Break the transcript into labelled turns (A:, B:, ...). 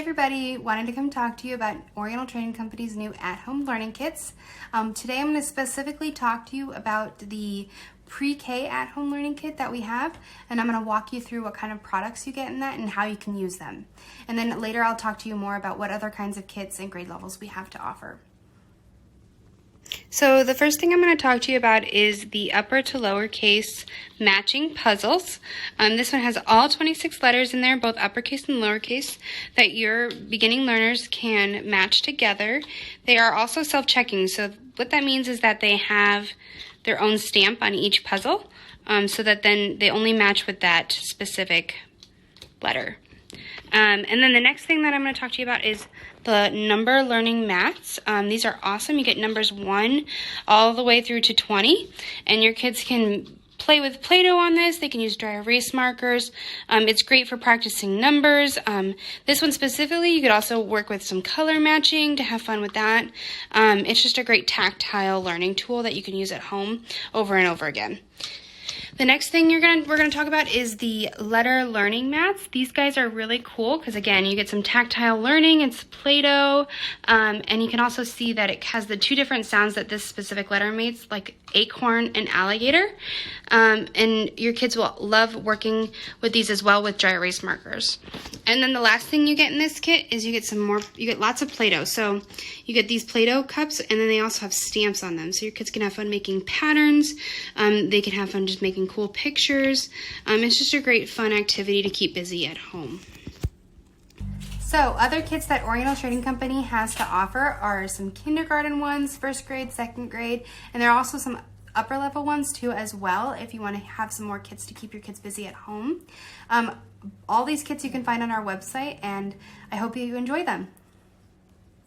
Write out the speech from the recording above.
A: everybody, wanted to come talk to you about Oriental Training Company's new at-home learning kits. Today I'm going to specifically talk to you about the pre-K at-home learning kit that we have, and I'm going to walk you through what kind of products you get in that and how you can use them. And then later I'll talk to you more about what other kinds of kits and grade levels we have to offer. So the first thing I'm going to talk to you about is the upper to lowercase matching puzzles. This one has all 26 letters in there, both uppercase and lowercase, that your beginning learners can match together. They are also self-checking, so what that means is that they have their own stamp on each puzzle, so that then they only match with that specific letter. And then the next thing that I'm going to talk to you about is the number learning mats. These are awesome. You get numbers 1 all the way through to 20, and your kids can play with Play-Doh on this. They can use dry erase markers. It's great for practicing numbers. This one specifically, you could also work with some color matching to have fun with that. It's just a great tactile learning tool that you can use at home over and over again. The next thing we're going to talk about is the letter learning mats. These guys are really cool because, again, you get some tactile learning. It's Play-Doh, and you can also see that it has the 2 different sounds that this specific letter makes, like acorn and alligator. And your kids will love working with these as well with dry erase markers. And then the last thing you get in this kit is you get lots of Play-Doh. So you get these Play-Doh cups, and then they also have stamps on them. So your kids can have fun making patterns. They can have fun just making cool pictures. It's just a great fun activity to keep busy at home. So other kits that Oriental Training Company has to offer are some kindergarten ones, 1st grade, 2nd grade, and there are also some upper level ones too as well if you want to have some more kits to keep your kids busy at home. All these kits you can find on our website, and I hope you enjoy them.